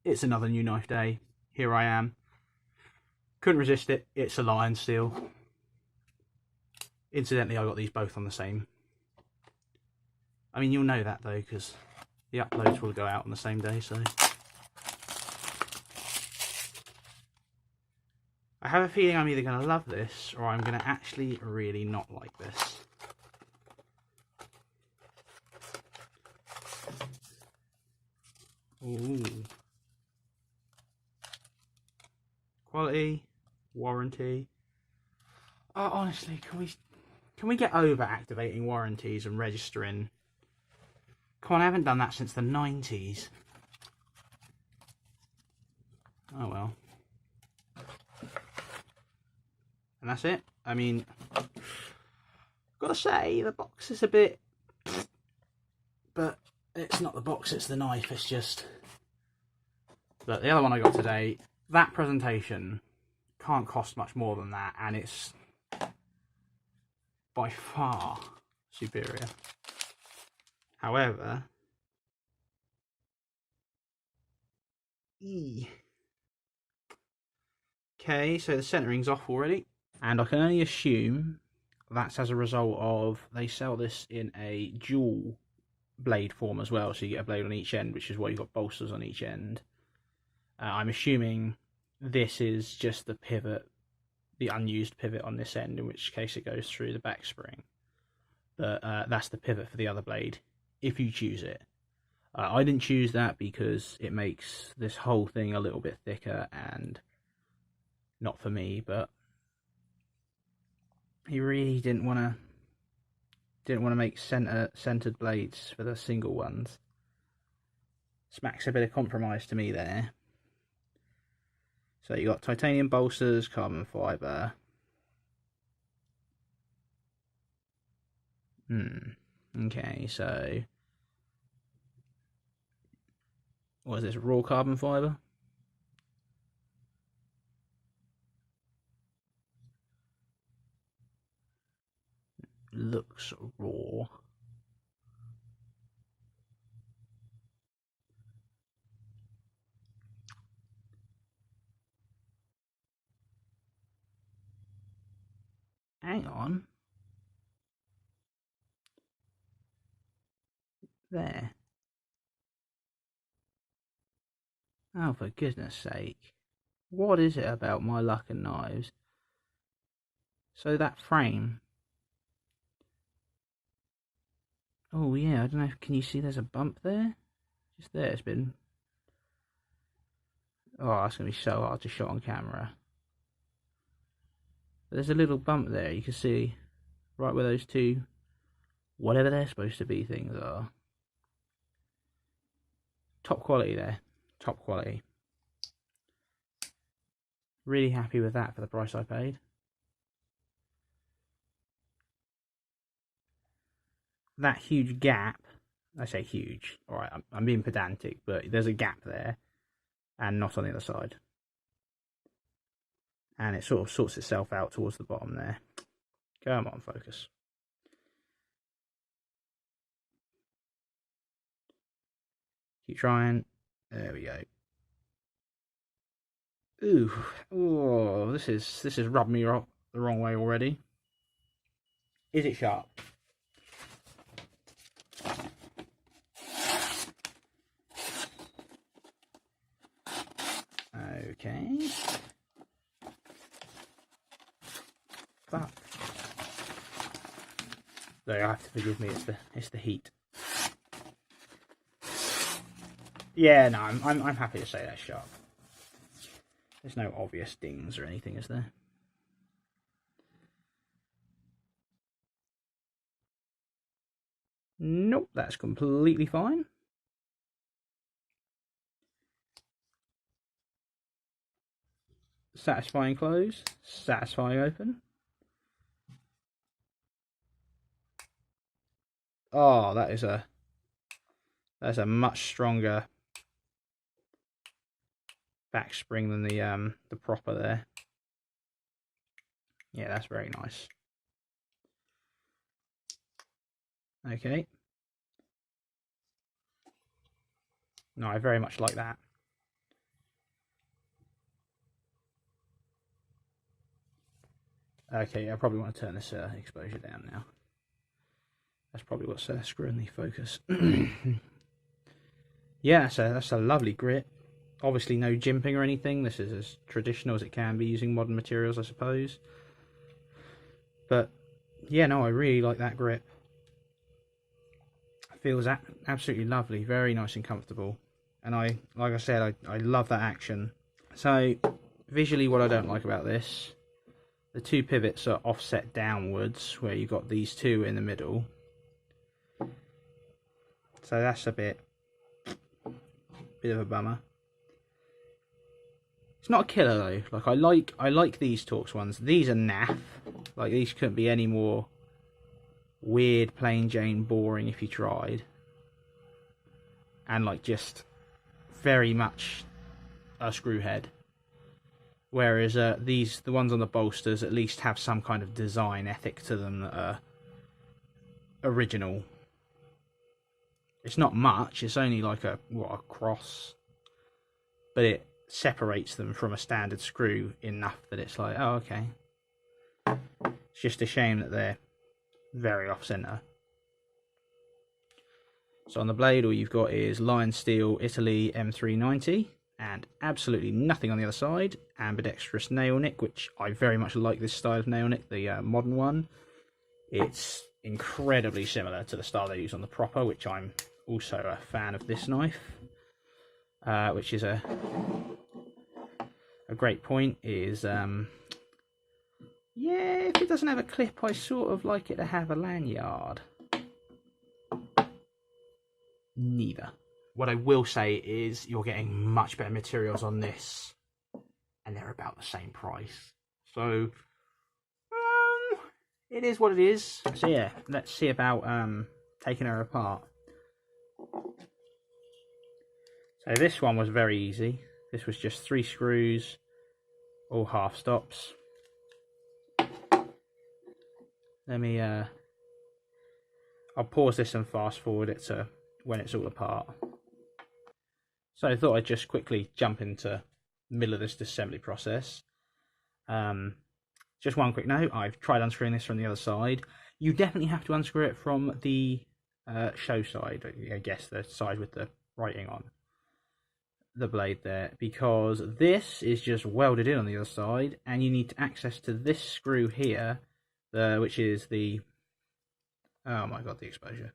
it's another new knife day. Here I am. Couldn't resist it. It's a Lionsteel. Incidentally, I got these both on the same. I mean, you'll know that though, because the uploads will go out on the same day, so. I have a feeling I'm either going to love this, or I'm going to actually really not like this. Ooh. Quality, warranty. Oh, honestly, can we get over activating warranties and registering? Come on, I haven't done that since the 90s. Oh well. And that's it. I mean, gotta say, the box is a bit... But it's not the box, it's the knife, it's just... But the other one I got today, that presentation can't cost much more than that, and it's by far superior. However... Okay, so the centering's off already. And I can only assume that's as a result of they sell this in a dual blade form as well, so you get a blade on each end, which is why you've got bolsters on each end. I'm assuming this is just the pivot, the unused pivot on this end, in which case it goes through the back spring. But that's the pivot for the other blade, if you choose it. I didn't choose that because it makes this whole thing a little bit thicker and not for me, but he really didn't want to make centered blades for the single ones. Smacks a bit of compromise to me there. So you got titanium bolsters, carbon fibre. Okay, so what is this, raw carbon fibre? Looks raw. Hang on. There. Oh, for goodness sake. What is it about my luck and knives? So that frame. Oh yeah, I don't know, can you see there's a bump there? Just there, it's been... Oh, that's going to be so hard to shot on camera. There's a little bump there, you can see right where those two, whatever they're supposed to be, things are. Top quality there, top quality. Really happy with that for the price I paid. That huge gap, I say huge, alright, I'm being pedantic, but there's a gap there, and not on the other side. And it sort of sorts itself out towards the bottom there. Come on, focus. Keep trying. There we go. Ooh, oh, this is rubbed me the wrong way already. Is it sharp? Okay. But though you have to forgive me, it's the heat. Yeah, no, I'm happy to say that's sharp. There's no obvious dings or anything, is there? Nope, that's completely fine. Satisfying close, satisfying open. Oh, that's a much stronger back spring than the proper there. Yeah, that's very nice. Okay. No, I very much like that. Okay, I probably want to turn this exposure down now. That's probably what's screwing the focus. Yeah, so that's a lovely grip. Obviously no jimping or anything. This is as traditional as it can be using modern materials, I suppose. But yeah, no, I really like that grip. It feels absolutely lovely, very nice and comfortable. And like I said, I love that action. So visually, what I don't like about this, the two pivots are offset downwards, where you've got these two in the middle. So that's a bit of a bummer. It's not a killer though. Like I like these Torx ones. These are naff. Like these couldn't be any more weird, plain Jane, boring if you tried. And like just very much a screw head. Whereas the ones on the bolsters at least have some kind of design ethic to them that are original. It's not much. It's only like a cross, but it separates them from a standard screw enough that it's like, oh, okay. It's just a shame that they're very off center. So on the blade, all you've got is Lionsteel Italy M390 and absolutely nothing on the other side. Ambidextrous nail nick, which I very much like this style of nail nick, the modern one. It's incredibly similar to the style they use on the proper, which I'm also a fan of this knife. Which is a great point is, yeah, if it doesn't have a clip, I sort of like it to have a lanyard. Neither. What I will say is you're getting much better materials on this, and they're about the same price. So, it is what it is. So yeah, let's see about taking her apart. So this one was very easy. This was just 3 screws, all half stops. Let me, I'll pause this and fast forward it to when it's all apart. So I thought I'd just quickly jump into the middle of this disassembly process. Just one quick note, I've tried unscrewing this from the other side. You definitely have to unscrew it from the show side, I guess the side with the writing on the blade there, because this is just welded in on the other side, and you need access to this screw here, which is the, oh my god, the exposure.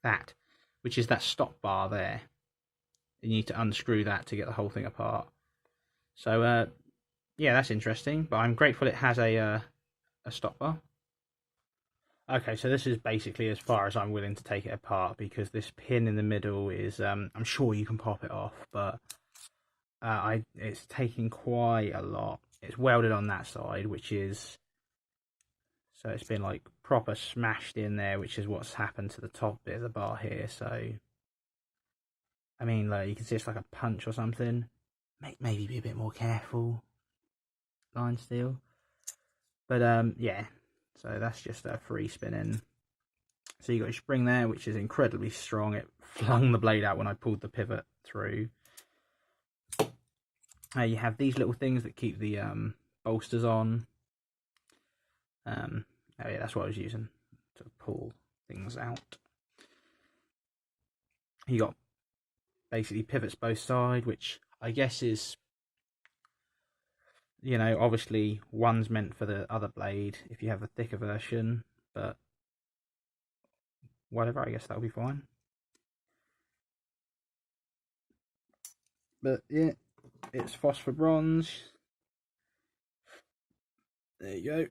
That, which is that stop bar there. You need to unscrew that to get the whole thing apart. So, yeah, that's interesting, but I'm grateful it has a stop bar. Okay, so this is basically as far as I'm willing to take it apart, because this pin in the middle is, I'm sure you can pop it off, but it's taking quite a lot. It's welded on that side, which is, so it's been like proper smashed in there, which is what's happened to the top bit of the bar here. So, I mean, like, you can see it's like a punch or something. Maybe be a bit more careful, Lionsteel. But yeah, so that's just a free spinning. So you got your spring there, which is incredibly strong. It flung the blade out when I pulled the pivot through. You have these little things that keep the bolsters on. Oh yeah, that's what I was using to pull things out. You got basically pivots both sides, which I guess is, you know, obviously one's meant for the other blade if you have a thicker version, but whatever, I guess that'll be fine. But yeah, it's phosphor bronze. There you go.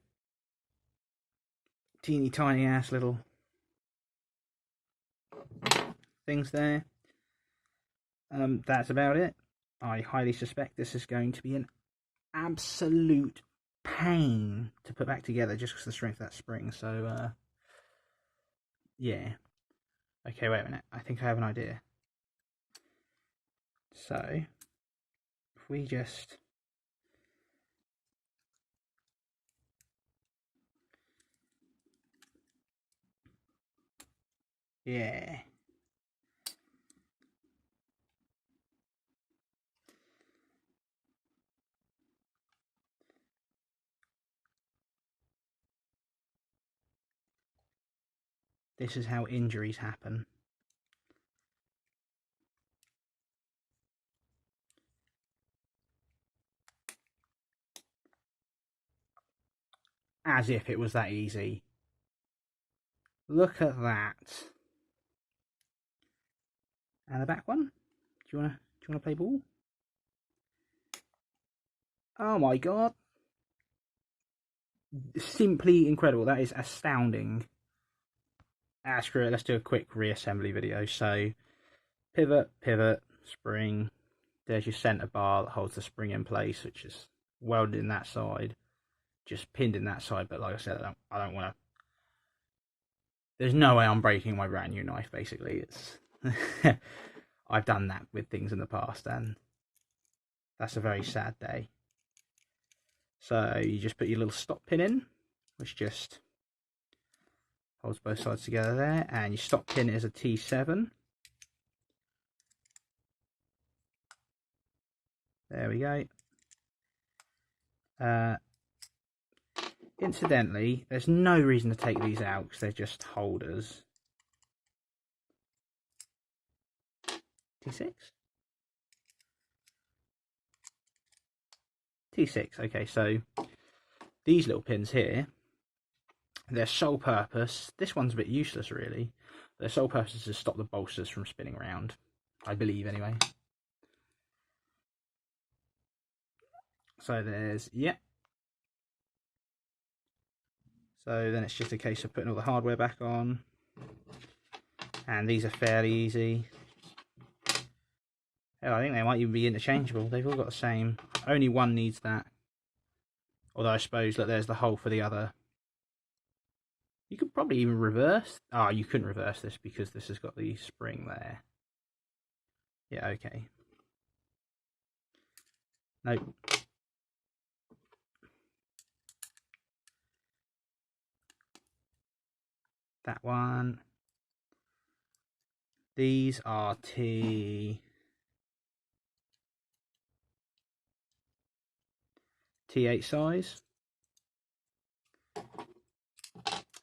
Teeny tiny ass little things there. That's about it. I highly suspect this is going to be an absolute pain to put back together just because of the strength of that spring. So, yeah. Okay, wait a minute. I think I have an idea. So, if we just... Yeah. This is how injuries happen. As if it was that easy. Look at that. And the back one. Do you wanna play ball? Oh my god. Simply incredible. That is astounding. Screw it. Let's do a quick reassembly video. So pivot, spring. There's your centre bar that holds the spring in place, which is welded in that side. Just pinned in that side, but like I said, I don't want to. There's no way I'm breaking my brand new knife. Basically, it's I've done that with things in the past, and that's a very sad day. So you just put your little stop pin in, which just holds both sides together there, and your stop pin is a T7. There we go. Incidentally, there's no reason to take these out because they're just holders. T6? T6, okay, so these little pins here, their sole purpose, this one's a bit useless really, their sole purpose is to stop the bolsters from spinning around, I believe anyway. So there's, yeah. So then it's just a case of putting all the hardware back on, and these are fairly easy. Hell, I think they might even be interchangeable. They've all got the same. Only one needs that. Although I suppose that there's the hole for the other. You could probably even reverse. Ah, you couldn't reverse this because this has got the spring there. Yeah, okay. Nope. That one. These are T8 size.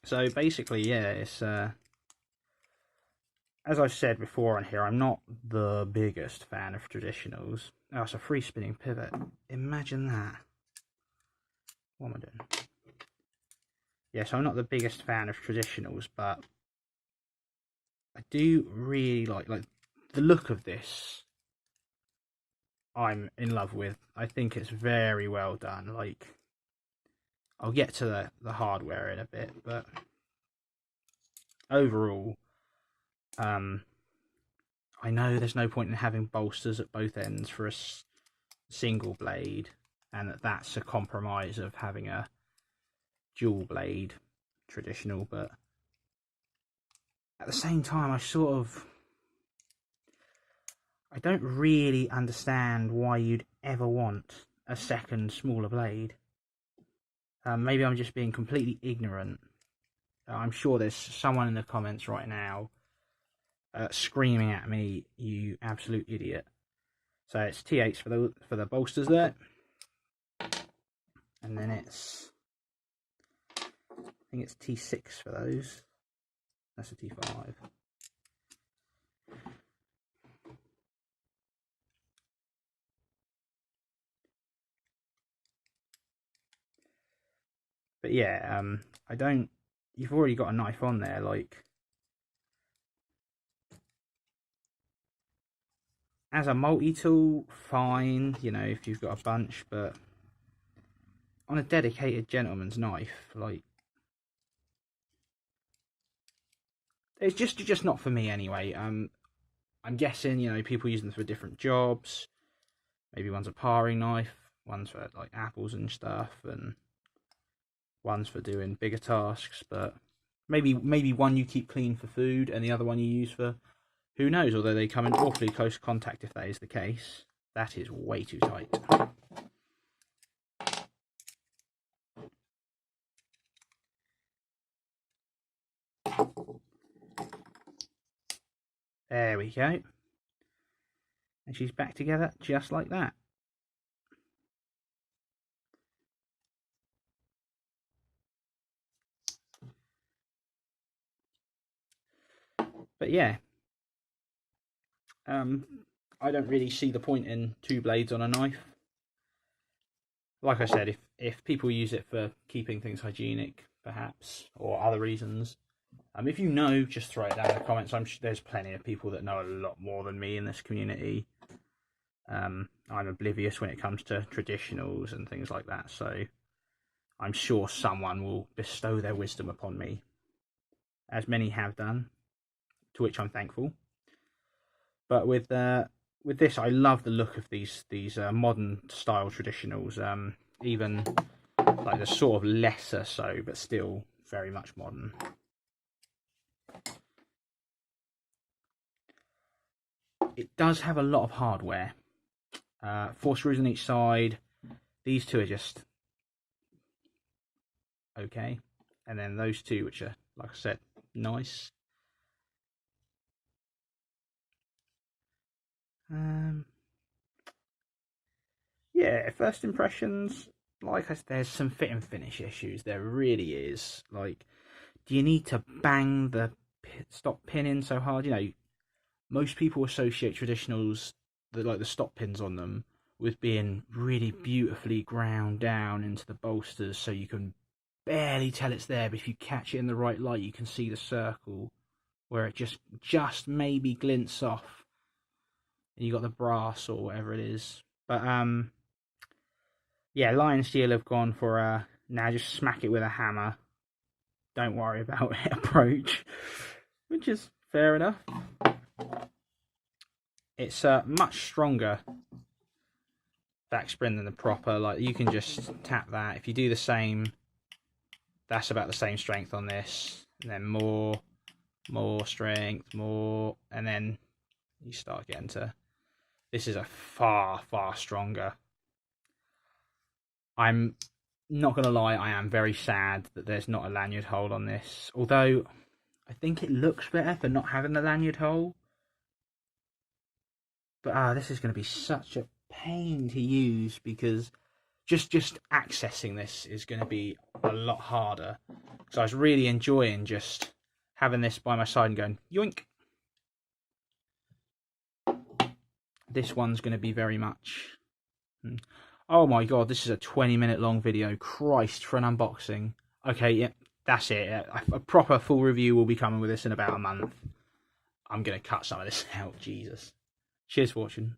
So basically, yeah, it's as I've said before on here, I'm not the biggest fan of traditionals. Oh, it's a free spinning pivot. Imagine that. What am I doing? Yeah, so I'm not the biggest fan of traditionals, but I do really like the look of this. I'm in love with. I think it's very well done. Like, I'll get to the hardware in a bit, but overall, I know there's no point in having bolsters at both ends for a single blade, and that's a compromise of having a dual blade traditional, but at the same time, I don't really understand why you'd ever want a second smaller blade. Maybe I'm just being completely ignorant. I'm sure there's someone in the comments right now screaming at me, "You absolute idiot!" So it's T8s for the bolsters there, and then I think it's T6 for those. That's a T5. But yeah, I don't. You've already got a knife on there, like. As a multi-tool, fine, you know, if you've got a bunch, but on a dedicated gentleman's knife, like, it's just not for me anyway. I'm guessing, you know, people use them for different jobs. Maybe one's a paring knife, one's for like apples and stuff, and one's for doing bigger tasks. But maybe one you keep clean for food, and the other one you use for who knows. Although they come in awfully close contact, if that is the case. That is way too tight. There we go. And she's back together just like that. But yeah, I don't really see the point in 2 blades on a knife. Like I said, if people use it for keeping things hygienic, perhaps, or other reasons, if you know, just throw it down in the comments. I'm sure there's plenty of people that know a lot more than me in this community. I'm oblivious when it comes to traditionals and things like that, so I'm sure someone will bestow their wisdom upon me, as many have done, to which I'm thankful. But with this, I love the look of these modern style traditionals. Even like the sort of lesser so, but still very much modern. It does have a lot of hardware. 4 screws on each side. These 2 are just okay, and then those 2, which are, like I said, nice. Yeah, first impressions, like I said, there's some fit and finish issues. There really is. Like, do you need to bang the stop pin in so hard? You know, most people associate traditionals, like the stop pins on them, with being really beautifully ground down into the bolsters, so you can barely tell it's there. But if you catch it in the right light, you can see the circle where it just maybe glints off, and you got the brass or whatever it is. But yeah, Lionsteel have gone for now just smack it with a hammer, don't worry about it approach, which is fair enough. It's much stronger back spring than the proper. Like, you can just tap that. If you do the same, that's about the same strength on this, and then more strength, more, and then you start getting to, this is a far stronger. I'm not going to lie, I am very sad that there's not a lanyard hole on this. Although, I think it looks better for not having the lanyard hole. But this is going to be such a pain to use, because just accessing this is going to be a lot harder. So I was really enjoying just having this by my side and going, yoink. This one's going to be very much... Oh my god, this is a 20-minute long video. Christ, for an unboxing. Okay, yeah, that's it. A proper full review will be coming with this in about a month. I'm going to cut some of this out, Jesus. Cheers for watching.